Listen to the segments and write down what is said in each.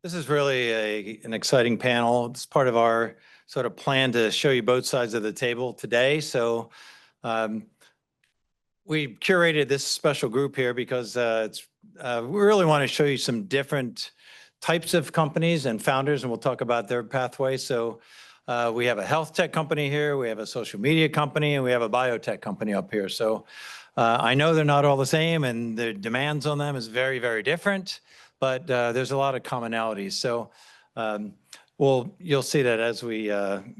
This is really an exciting panel. It's part of our sort of plan to show you both sides of the table today. So we curated this special group here because we really want to show you some different types of companies and founders, and we'll talk about their pathway. So we have a health tech company here, we have a social media company, and we have a biotech company up here. So I know they're not all the same, and the demands on them is very, very different, but there's a lot of commonalities. So you'll see that as we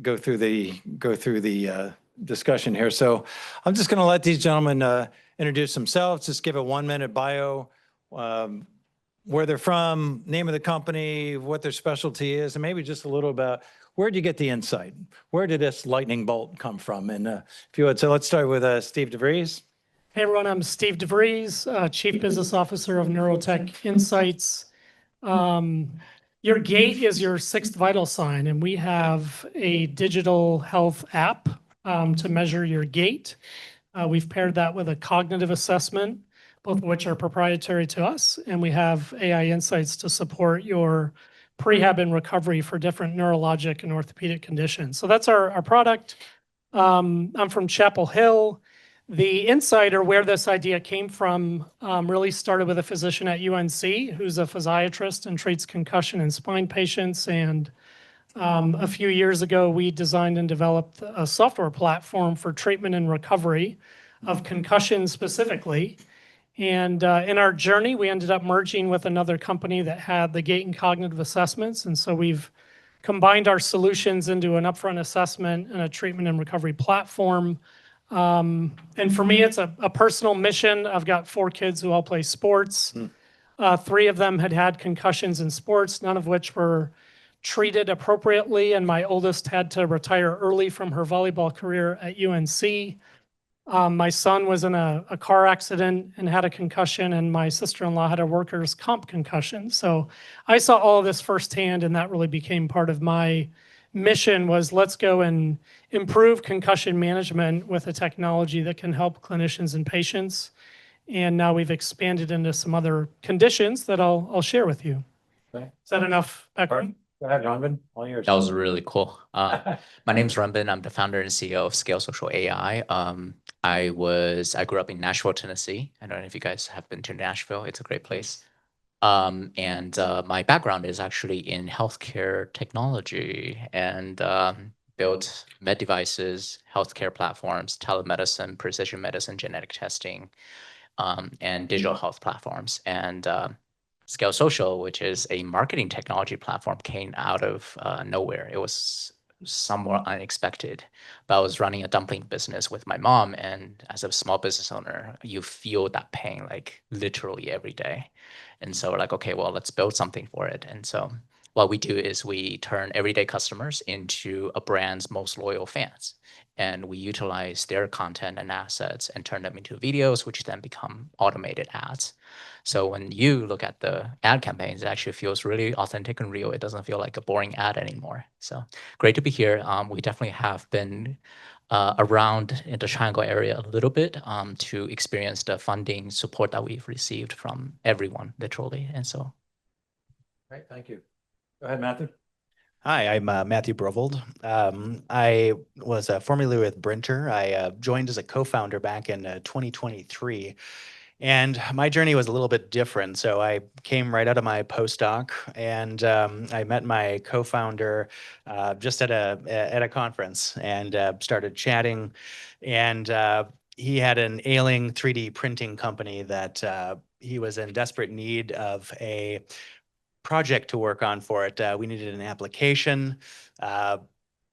go through the discussion here. So I'm just going to let these gentlemen introduce themselves, just give a 1-minute bio, where they're from, name of the company, what their specialty is, and maybe just a little about where did you get the insight? Where did this lightning bolt come from? And if you would, so let's start with Steve DeVrieze. Hey everyone, I'm Steve DeVrieze, Chief Business Officer of NeuroTech Insights. Your gait is your 6th vital sign, and we have a digital health app to measure your gait. We've paired that with a cognitive assessment, both of which are proprietary to us, and we have AI insights to support your prehab and recovery for different neurologic and orthopedic conditions. So that's our product. I'm from Chapel Hill. The insight, or where this idea came from, really started with a physician at UNC who's a physiatrist and treats concussion and spine patients. And a few years ago, we designed and developed a software platform for treatment and recovery of concussion specifically. And in our journey, we ended up merging with another company that had the gait and cognitive assessments. And so we've combined our solutions into an upfront assessment and a treatment and recovery platform. And for me, it's a personal mission. I've got 4 kids who all play sports. 3 of them had concussions in sports, none of which were treated appropriately. And my oldest had to retire early from her volleyball career at UNC. My son was in a car accident and had a concussion, and my sister-in-law had a workers' comp concussion. So I saw all of this firsthand, and that really became part of my mission. Was let's go and improve concussion management with a technology that can help clinicians and patients. And now we've expanded into some other conditions that I'll share with you. Okay. Is that enough background? Go ahead, Runbin. All yours. That was really cool. My name's Runbin. I'm the founder and CEO of Scale Social AI. I grew up in Nashville, Tennessee. I don't know if you guys have been to Nashville. It's a great place. My background is actually in healthcare technology and built med devices, healthcare platforms, telemedicine, precision medicine, genetic testing, and digital health platforms. And Scale Social, which is a marketing technology platform, came out of nowhere. It was somewhat unexpected, but I was running a dumpling business with my mom, and as a small business owner, you feel that pain like literally every day. And so we're like, okay, well, let's build something for it. And so what we do is we turn everyday customers into a brand's most loyal fans. And we utilize their content and assets and turn them into videos, which then become automated ads. So when you look at the ad campaigns, it actually feels really authentic and real. It doesn't feel like a boring ad anymore. So great to be here. We definitely have been around in the Triangle area a little bit to experience the funding support that we've received from everyone, literally. And so. Great, thank you. Go ahead, Matthew. Hi, I'm Matthew Brovold. I was formerly with BRINTER. I joined as a co-founder back in 2023. And my journey was a little bit different. So I came right out of my postdoc, and I met my co-founder just at a conference and started chatting. And he had an ailing 3D printing company that he was in desperate need of a project to work on for it. We needed an application.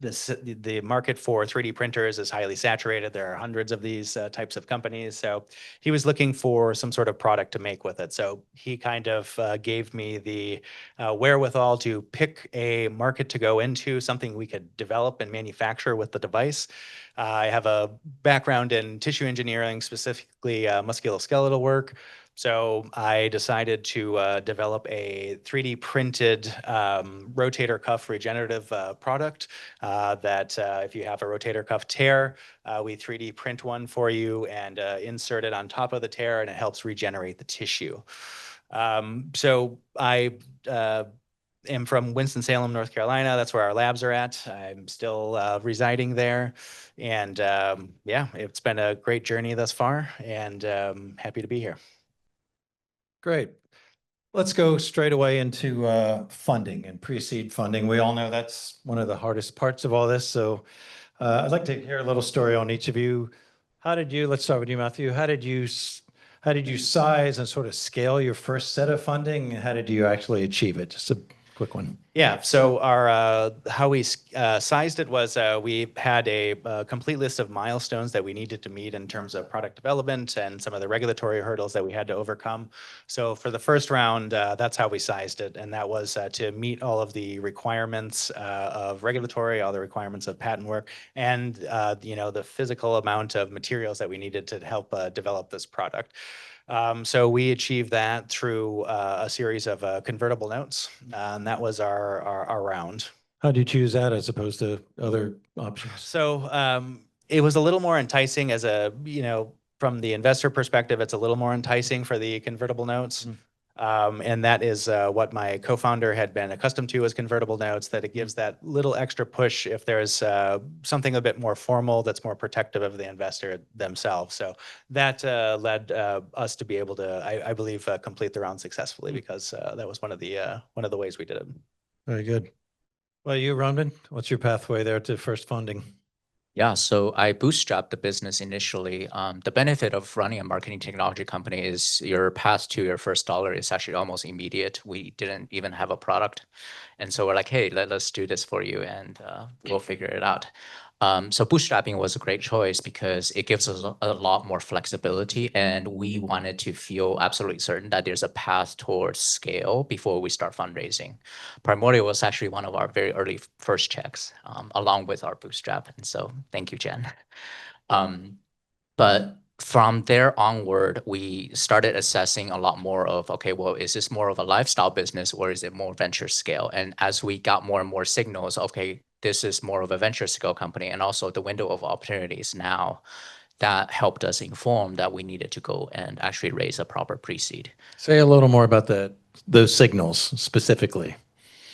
The market for 3D printers is highly saturated. There are hundreds of these types of companies. So he was looking for some sort of product to make with it. So he kind of gave me the wherewithal to pick a market to go into, something we could develop and manufacture with the device. I have a background in tissue engineering, specifically musculoskeletal work. So I decided to develop a 3D printed rotator cuff regenerative product that if you have a rotator cuff tear, we 3D print one for you and insert it on top of the tear, and it helps regenerate the tissue. So I am from Winston-Salem, North Carolina. That's where our labs are at. I'm still residing there. And yeah, it's been a great journey thus far, and happy to be here. Great. Let's go straight away into funding and pre-seed funding. We all know that's one of the hardest parts of all this. So I'd like to hear a little story on each of you. Let's start with you, Matthew. How did you size and sort of scale your first set of funding? And how did you actually achieve it? Just a quick one. Yeah, so our how we sized it was we had a complete list of milestones that we needed to meet in terms of product development and some of the regulatory hurdles that we had to overcome. So for the first round, that's how we sized it, and that was to meet all of the requirements of regulatory, all the requirements of patent work, and the physical amount of materials that we needed to help develop this product. So we achieved that through a series of convertible notes, and that was our round. How did you choose that as opposed to other options? So it was a little more enticing as from the investor perspective, it's a little more enticing for the convertible notes. And that is what my co-founder had been accustomed to as convertible notes, that it gives that little extra push if there's something a bit more formal that's more protective of the investor themselves. So that led us to be able to, I believe, complete the round successfully, because that was one of the ways we did it. Very good. Well, you, Runbin, what's your pathway there to first funding? Yeah, so I bootstrapped the business initially. The benefit of running a marketing technology company is your path to your first dollar is actually almost immediate. We didn't even have a product. And so we're like, hey, let's do this for you, and we'll figure it out. So bootstrapping was a great choice because it gives us a lot more flexibility, and we wanted to feel absolutely certain that there's a path towards scale before we start fundraising. Primordial was actually one of our very early first checks, along with our bootstrap. And so thank you, Jen. But from there onward, we started assessing a lot more of, okay, well, is this more of a lifestyle business or is it more venture scale? And as we got more and more signals, okay, this is more of a venture scale company, and also the window of opportunities now, that helped us inform that we needed to go and actually raise a proper pre-seed. Say a little more about those signals specifically.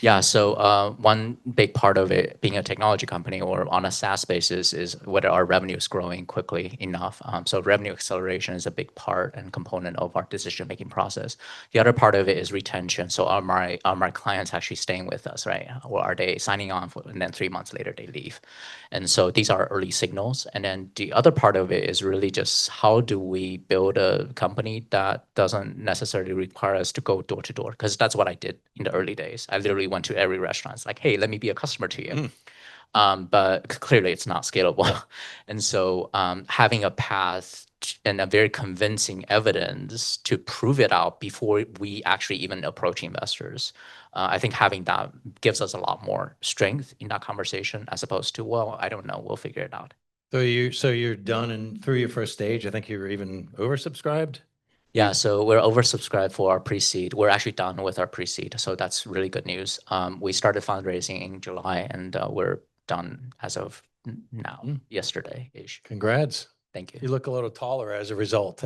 Yeah, so one big part of it being a technology company or on a SaaS basis is whether our revenue is growing quickly enough. So revenue acceleration is a big part and component of our decision-making process. The other part of it is retention. So are my clients actually staying with us, right? Or are they signing on and then 3 months later they leave? And so these are early signals. And then the other part of it is really just how do we build a company that doesn't necessarily require us to go door to door? Because that's what I did in the early days. I literally went to every restaurant. It's like, hey, let me be a customer to you. But clearly it's not scalable. And so having a path and a very convincing evidence to prove it out before we actually even approach investors, I think having that gives us a lot more strength in that conversation as opposed to, well, I don't know, we'll figure it out. So you're done and through your first stage. I think you were even oversubscribed. Yeah, so we're oversubscribed for our pre-seed. We're actually done with our pre-seed, so that's really good news. We started fundraising in July, and we're done as of now, yesterday-ish. Congrats. Thank you. You look a little taller as a result.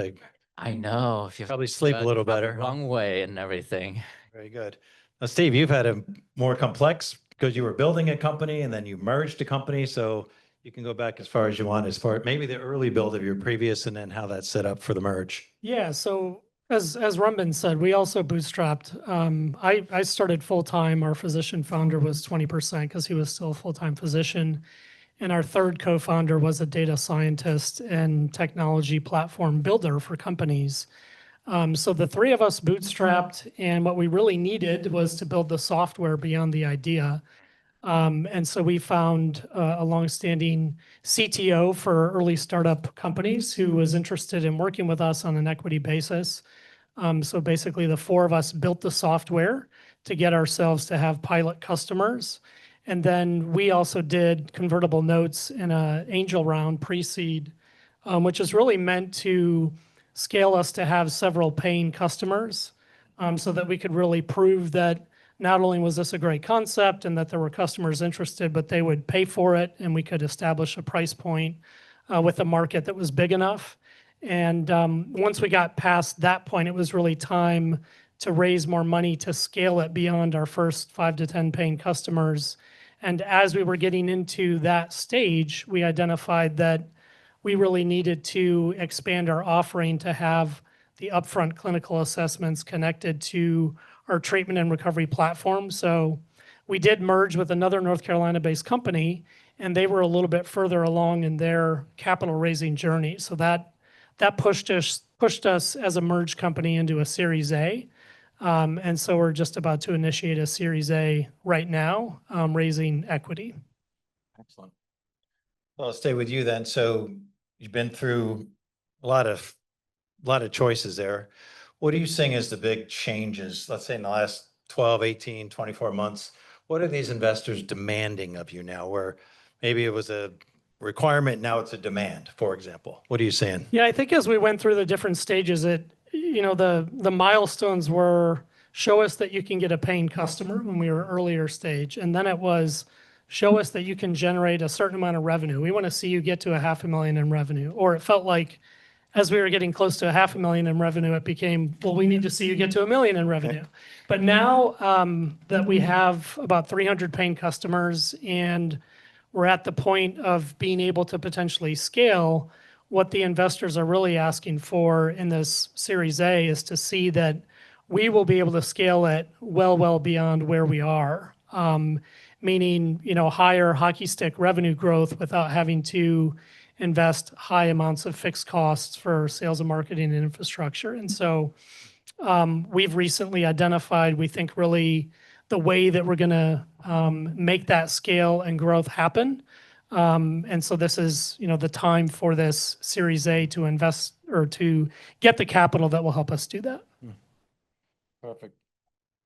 I know. If you Probably sleep a little better. Wrong way and everything. Very good. Now, Steve, you've had a more complex because you were building a company and then you merged a company. So you can go back as far as you want, as far maybe the early build of your previous and then how that's set up for the merge. Yeah, so as Runbin said, we also bootstrapped. I started full-time. Our physician founder was 20% because he was still a full-time physician. And our third co-founder was a data scientist and technology platform builder for companies. So the three of us bootstrapped, and what we really needed was to build the software beyond the idea. And so we found a longstanding CTO for early startup companies who was interested in working with us on an equity basis. So basically the four of us built the software to get ourselves to have pilot customers. And then we also did convertible notes in an angel round pre-seed, which is really meant to scale us to have several paying customers, so that we could really prove that not only was this a great concept and that there were customers interested, but they would pay for it, and we could establish a price point with a market that was big enough. And once we got past that point, it was really time to raise more money to scale it beyond our first 5 to 10 paying customers. And as we were getting into that stage, we identified that we really needed to expand our offering to have the upfront clinical assessments connected to our treatment and recovery platform. So we did merge with another North Carolina-based company, and they were a little bit further along in their capital raising journey. So that pushed us as a merged company into a Series A. And so we're just about to initiate a Series A right now, raising equity. Excellent. Well, I'll stay with you then. So you've been through a lot of choices there. What are you seeing as the big changes, let's say in the last 12, 18, 24 months? What are these investors demanding of you now, where maybe it was a requirement, now it's a demand, for example? What are you saying? Yeah, I think as we went through the different stages, the milestones were show us that you can get a paying customer when we were earlier stage. And then it was show us that you can generate a certain amount of revenue. We want to see you get to $500,000 in revenue. Or it felt like as we were getting close to $500,000 in revenue, it became, well, we need to see you get to $1 million in revenue. Okay. But now that we have about 300 paying customers and we're at the point of being able to potentially scale, what the investors are really asking for in this Series A is to see that we will be able to scale it well beyond where we are. Meaning, higher hockey stick revenue growth without having to invest high amounts of fixed costs for sales and marketing and infrastructure. And so we've recently identified, we think, really the way that we're going to make that scale and growth happen. And so this is, the time for this Series A to invest or to get the capital that will help us do that. Perfect.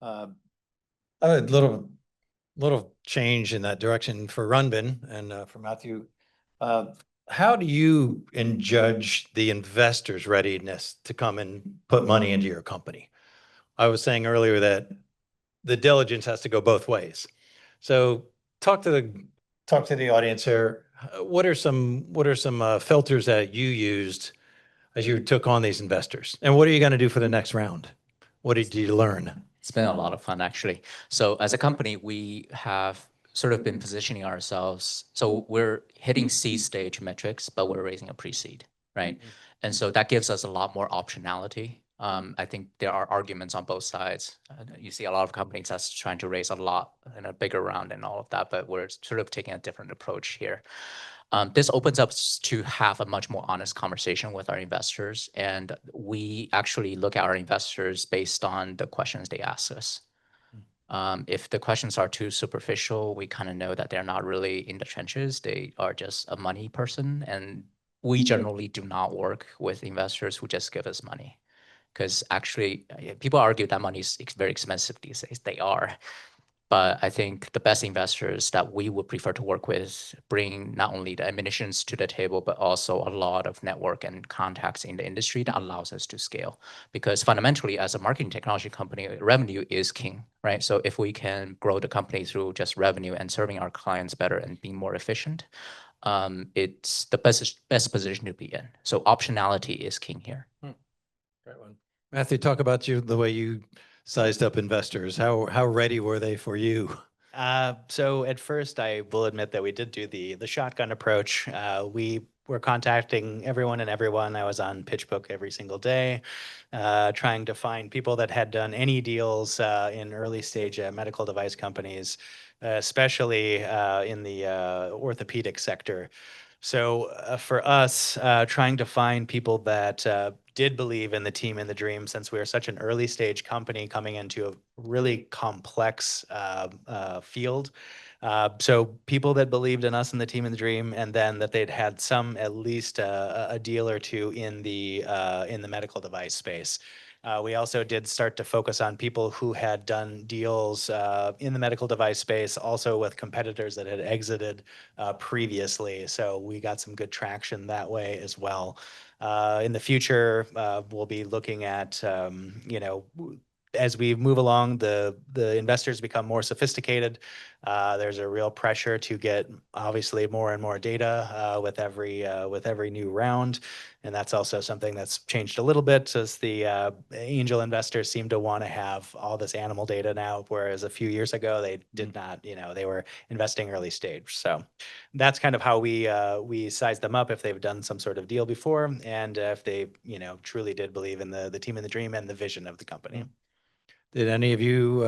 A little change in that direction for Runbin and for Matthew. How do you judge the investors' readiness to come and put money into your company? I was saying earlier that the diligence has to go both ways. So talk to the audience here. What are some filters that you used as you took on these investors? And what are you going to do for the next round? What did you learn? It's been a lot of fun, actually. So as a company, we have sort of been positioning ourselves. So we're hitting seed stage metrics, but we're raising a pre-seed, right? Mm-hmm. And so that gives us a lot more optionality. I think there are arguments on both sides. You see a lot of companies that's trying to raise a lot in a bigger round and all of that, but we're sort of taking a different approach here. This opens up to have a much more honest conversation with our investors. And we actually look at our investors based on the questions they ask us. If the questions are too superficial, we kind of know that they're not really in the trenches. They are just a money person. And we generally do not work with investors who just give us money. Because actually, people argue that money is very expensive these days. They are. But I think the best investors that we would prefer to work with bring not only the ammunitions to the table, but also a lot of network and contacts in the industry that allows us to scale. Because fundamentally, as a marketing technology company, revenue is king, right? So if we can grow the company through just revenue and serving our clients better and being more efficient, it's the best position to be in. So optionality is king here. Great one. Matthew, talk about the way you sized up investors. How ready were they for you? So at first, I will admit that we did do the shotgun approach. We were contacting everyone and everyone. I was on PitchBook every single day, trying to find people that had done any deals in early stage medical device companies, especially in the orthopedic sector. So for us, trying to find people that did believe in the team and the dream, since we are such an early stage company coming into a really complex field. So people that believed in us and the team and the dream, and then that they'd had at least a deal or two in the medical device space. We also did start to focus on people who had done deals in the medical device space, also with competitors that had exited previously. So we got some good traction that way as well. In the future, we'll be looking at, as we move along, the investors become more sophisticated. There's a real pressure to get obviously more and more data with every new round, and that's also something that's changed a little bit as the angel investors seem to want to have all this animal data now, whereas a few years ago they did not. They were investing early stage. So that's kind of how we size them up if they've done some sort of deal before, and if they truly did believe in the team and the dream and the vision of the company. Did any of you,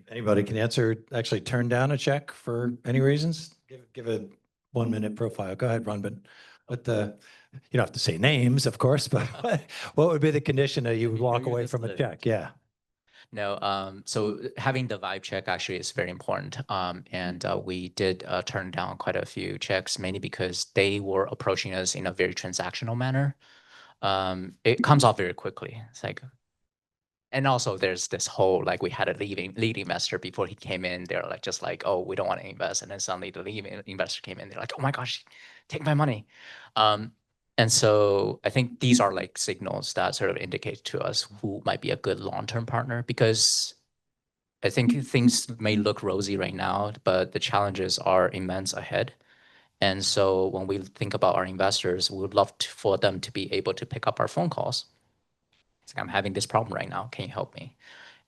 anybody can answer, actually turn down a check for any reasons? Give a 1-minute profile. Go ahead, Runbin. What you don't have to say names, of course, but what would be the condition that you would walk away from a check? Yeah. No, so having the vibe check actually is very important. And we did turn down quite a few checks, mainly because they were approaching us in a very transactional manner. It comes off very quickly. It's like, and also there's this whole, like, we had a lead investor before he came in. They're like, just like, oh, we don't want to invest. And then suddenly the lead investor came in. They're like, oh my gosh, take my money. And so I think these are like signals that sort of indicate to us who might be a good long-term partner, because I think things may look rosy right now, but the challenges are immense ahead. And so when we think about our investors, we would love for them to be able to pick up our phone calls. It's like, I'm having this problem right now. Can you help me?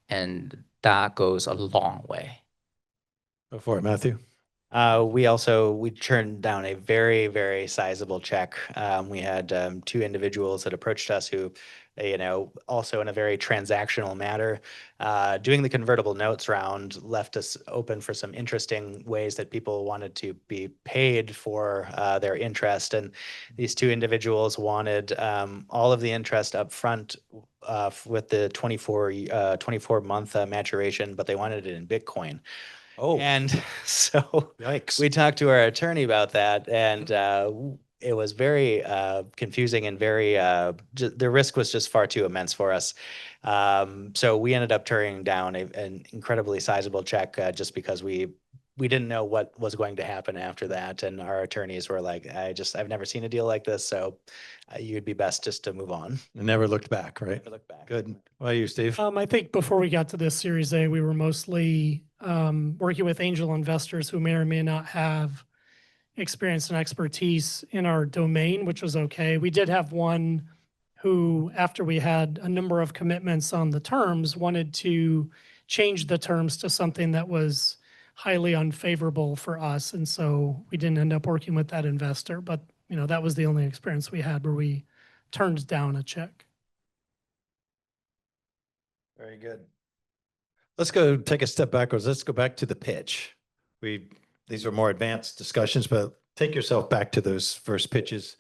And that goes a long way. Go for it, Matthew. We turned down a very, very sizable check. We had 2 individuals that approached us who, also in a very transactional manner, doing the convertible notes round left us open for some interesting ways that people wanted to be paid for their interest. And these 2 individuals wanted all of the interest up front with the 24-month maturation, but they wanted it in Bitcoin. Oh, And so yikes. we talked to our attorney about that, and it was very confusing and very, the risk was just far too immense for us. So we ended up turning down an incredibly sizable check just because we didn't know what was going to happen after that. And our attorneys were like, I've never seen a deal like this. So you'd be best just to move on. And never looked back, right? Never look back. Good. What about you, Steve? I think before we got to this Series A, we were mostly working with angel investors who may or may not have experience and expertise in our domain, which was okay. We did have one who, after we had a number of commitments on the terms, wanted to change the terms to something that was highly unfavorable for us. And so we didn't end up working with that investor. But, that was the only experience we had where we turned down a check. Very good. Let's go take a step backwards. Let's go back to the pitch. These are more advanced discussions, but take yourself back to those first pitches.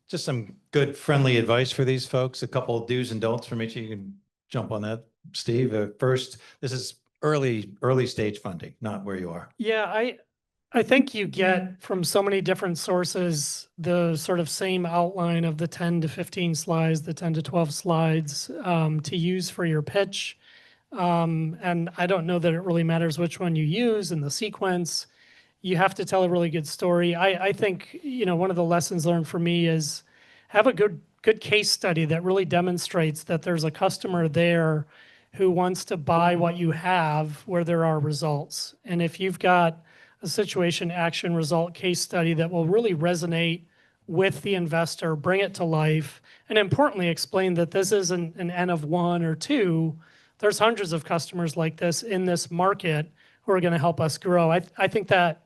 Just some good friendly advice for these folks. A couple of do's and don'ts from each. You can jump on that, Steve. First, this is early stage funding, not where you are. Yeah, I think you get from so many different sources the sort of same outline of the 10 to 15 slides, the 10 to 12 slides to use for your pitch. And I don't know that it really matters which one you use in the sequence. You have to tell a really good story. I think, one of the lessons learned for me is have a good case study that really demonstrates that there's a customer there who wants to buy what you have where there are results. And if you've got a situation, action, result case study that will really resonate with the investor, bring it to life, and importantly, explain that this isn't an N of 1 or 2. There's hundreds of customers like this in this market who are going to help us grow. I think that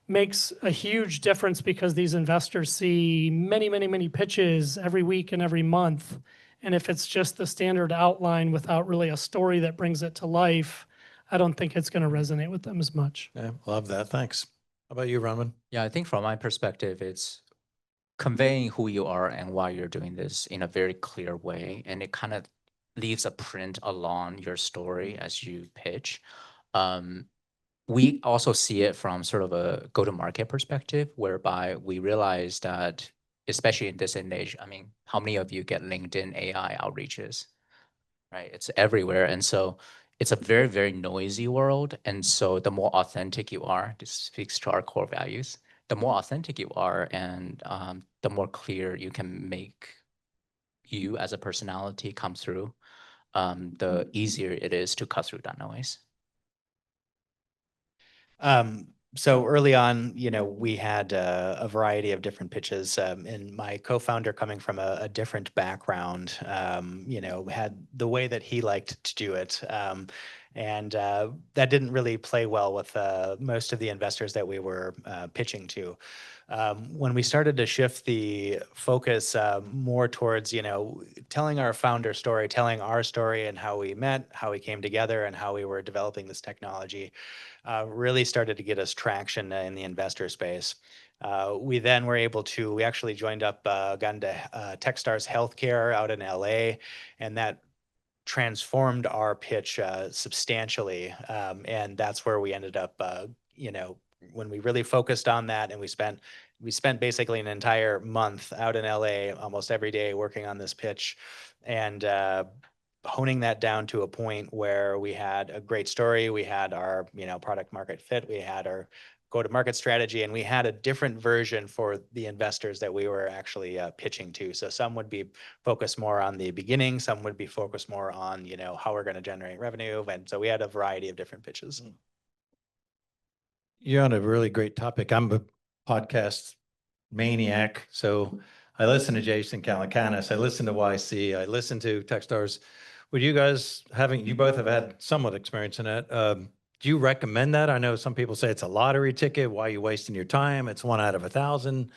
makes a huge difference because these investors see many, many, many pitches every week and every month. And if it's just the standard outline without really a story that brings it to life, I don't think it's going to resonate with them as much. Yeah, love that. Thanks. How about you, Raman? Yeah, I think from my perspective, it's conveying who you are and why you're doing this in a very clear way. And it kind of leaves a print along your story as you pitch. We also see it from sort of a go-to-market perspective, whereby we realize that, especially in this age, how many of you get LinkedIn AI outreaches, right? It's everywhere. And so it's a very, very noisy world. And so the more authentic you are, this speaks to our core values, the more authentic you are and the more clear you can make you as a personality come through, the easier it is to cut through that noise. So early on, we had a variety of different pitches, and my co-founder, coming from a different background, had the way that he liked to do it. And that didn't really play well with most of the investors that we were pitching to. When we started to shift the focus more towards, telling our founder story, telling our story and how we met, how we came together, and how we were developing this technology, really started to get us traction in the investor space. We then were able to, we actually joined up, got into Techstars Healthcare out in LA, and that transformed our pitch substantially. And that's where we ended up, when we really focused on that, and we spent basically an entire month out in LA almost every day working on this pitch, and honing that down to a point where we had a great story, we had our product market fit, we had our go-to-market strategy, and we had a different version for the investors that we were actually pitching to. So some would be focused more on the beginning, some would be focused more on how we're going to generate revenue, and so we had a variety of different pitches. You're on a really great topic. I'm a podcast maniac, so I listen to Jason Calacanis, I listen to YC, I listen to Techstars. Would you guys, you both have had somewhat experience in it, do you recommend that? I know some people say it's a lottery ticket. Why are you wasting your time? It's 1 out of 1,000.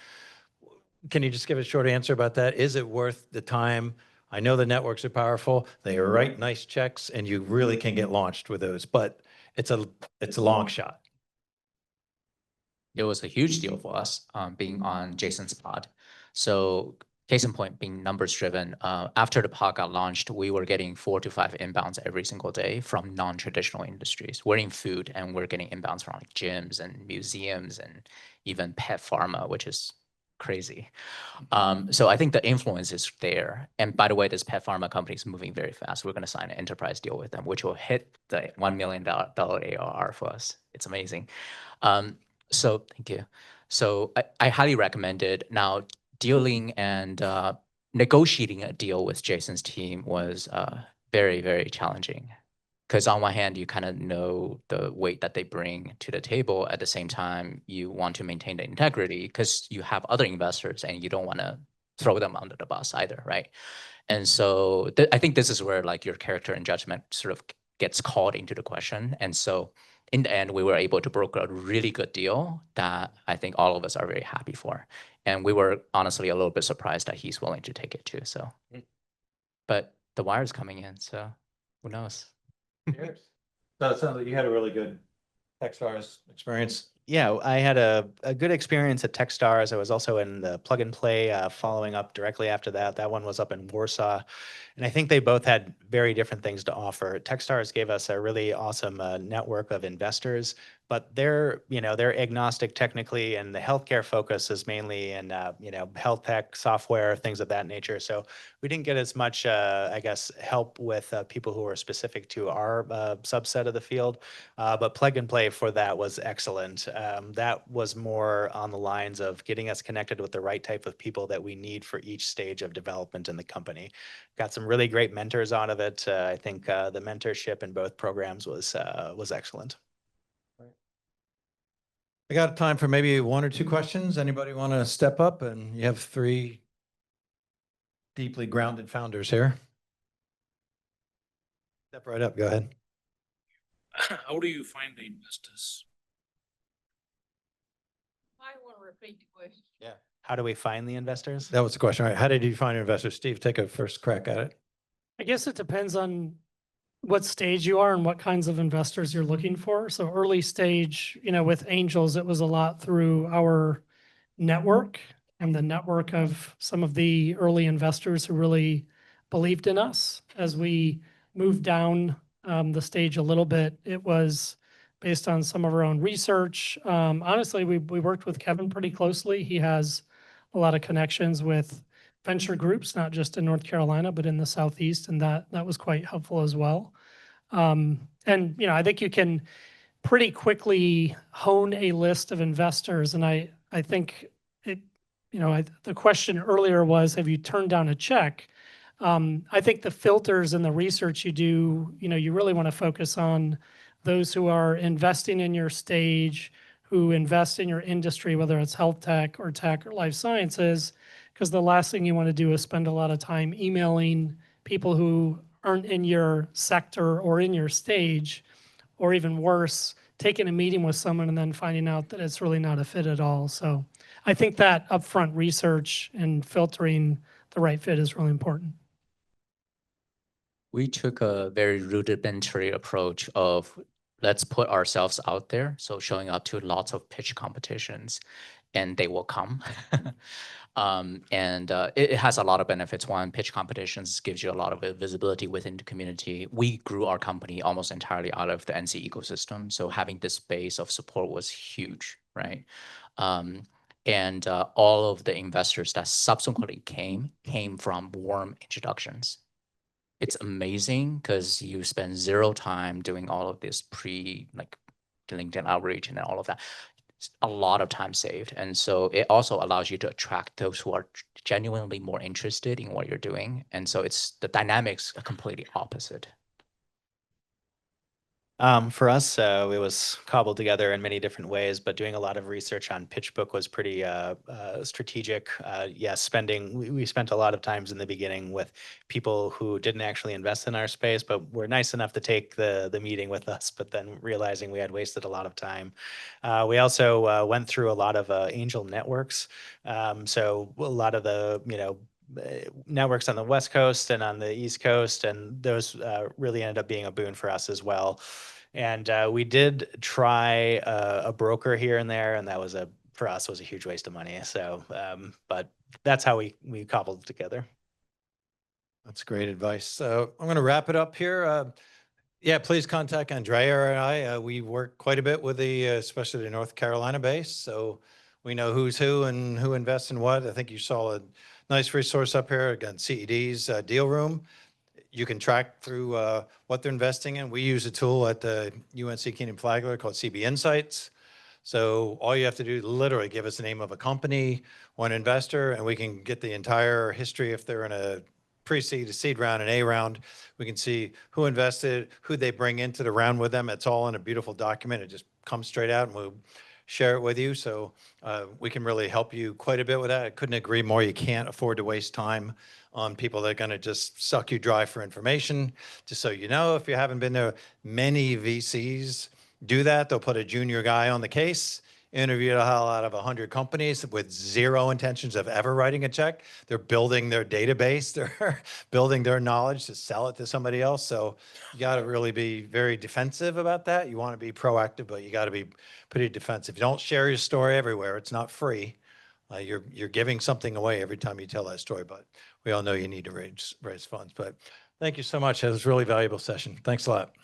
Can you just give a short answer about that? Is it worth the time? I know the networks are powerful. They write nice checks, and you really can get launched with those, but it's a long shot. It was a huge deal for us being on Jason's pod. So case in point, being numbers driven, after the pod got launched, we were getting 4 to 5 inbounds every single day from non-traditional industries. We're in food, and we're getting inbounds from like gyms and museums and even pet pharma, which is crazy. So I think the influence is there. And by the way, this pet pharma company is moving very fast. We're going to sign an enterprise deal with them, which will hit the $1 million ARR for us. It's amazing. So thank you. So I highly recommend it. Now, dealing and negotiating a deal with Jason's team was very, very challenging. Because on one hand, you kind of know the weight that they bring to the table. At the same time, you want to maintain the integrity because you have other investors and you don't want to throw them under the bus either, right? And so I think this is where like your character and judgment sort of gets called into the question. And so in the end, we were able to broker a really good deal that I think all of us are very happy for. And we were honestly a little bit surprised that he's willing to take it too. So, but the wire's coming in, so who knows? Cheers. So it sounds like you had a really good Techstars experience. Yeah, I had a good experience at Techstars. I was also in the Plug and Play following up directly after that. That one was up in Warsaw. And I think they both had very different things to offer. Techstars gave us a really awesome network of investors, but they're agnostic technically, and the healthcare focus is mainly in, health tech, software, things of that nature. So we didn't get as much, help with people who are specific to our subset of the field. But Plug and Play for that was excellent. That was more on the lines of getting us connected with the right type of people that we need for each stage of development in the company. Got some really great mentors out of it. I think the mentorship in both programs was excellent. I got time for maybe 1 or 2 questions. Anybody want to step up? And you have 3 deeply grounded founders here. Step right up. Go ahead. How do you find the investors? I want to repeat the question. Yeah. How do we find the investors? That was the question. All right. How did you find investors? Steve, take a first crack at it. I guess it depends on what stage you are and what kinds of investors you're looking for. So early stage, with angels, it was a lot through our network and the network of some of the early investors who really believed in us. As we moved down the stage a little bit, it was based on some of our own research. Honestly, we worked with Kevin pretty closely. He has a lot of connections with venture groups, not just in North Carolina, but in the Southeast, and that was quite helpful as well. And I think you can pretty quickly hone a list of investors. And I think the question earlier was, have you turned down a check? I think the filters and the research you do, you really want to focus on those who are investing in your stage, who invest in your industry, whether it's health tech or life sciences, because the last thing you want to do is spend a lot of time emailing people who aren't in your sector or in your stage, or even worse, taking a meeting with someone and then finding out that it's really not a fit at all. So I think that upfront research and filtering the right fit is really important. We took a very rudimentary approach of let's put ourselves out there. So showing up to lots of pitch competitions and they will come. It has a lot of benefits. One, pitch competitions gives you a lot of visibility within the community. We grew our company almost entirely out of the NC ecosystem. So having this base of support was huge, right? All of the investors that subsequently came from warm introductions. It's amazing because you spend zero time doing all of this like LinkedIn outreach and all of that. It's a lot of time saved. And so it also allows you to attract those who are genuinely more interested in what you're doing. And so the dynamics are completely opposite. For us, it was cobbled together in many different ways, but doing a lot of research on PitchBook was pretty strategic. Yes, we spent a lot of times in the beginning with people who didn't actually invest in our space, but were nice enough to take the meeting with us, but then realizing we had wasted a lot of time. We also went through a lot of angel networks. So a lot of the, networks on the West Coast and on the East Coast, and those really ended up being a boon for us as well. And we did try a broker here and there, and that was for us was a huge waste of money. So, but that's how we cobbled it together. That's great advice. So I'm going to wrap it up here. Yeah, please contact Andrea and I. We work quite a bit with especially the North Carolina base. So we know who's who and who invests in what. I think you saw a nice resource up here. Again, CED's deal room. You can track through what they're investing in. We use a tool at the UNC Kenan-Flagler called CB Insights. So all you have to do is literally give us the name of a company, one investor, and we can get the entire history if they're in a pre-seed, a seed round, an A round. We can see who invested, who they bring into the round with them. It's all in a beautiful document. It just comes straight out and we'll share it with you. So we can really help you quite a bit with that. I couldn't agree more. You can't afford to waste time on people that are going to just suck you dry for information. Just so you know, if you haven't been there, many VCs do that. They'll put a junior guy on the case, interview the hell out of 100 companies with zero intentions of ever writing a check. They're building their database. They're building their knowledge to sell it to somebody else. So you got to really be very defensive about that. You want to be proactive, but you got to be pretty defensive. Don't share your story everywhere. It's not free. You're giving something away every time you tell that story, but we all know you need to raise funds. But thank you so much. It was a really valuable session. Thanks a lot.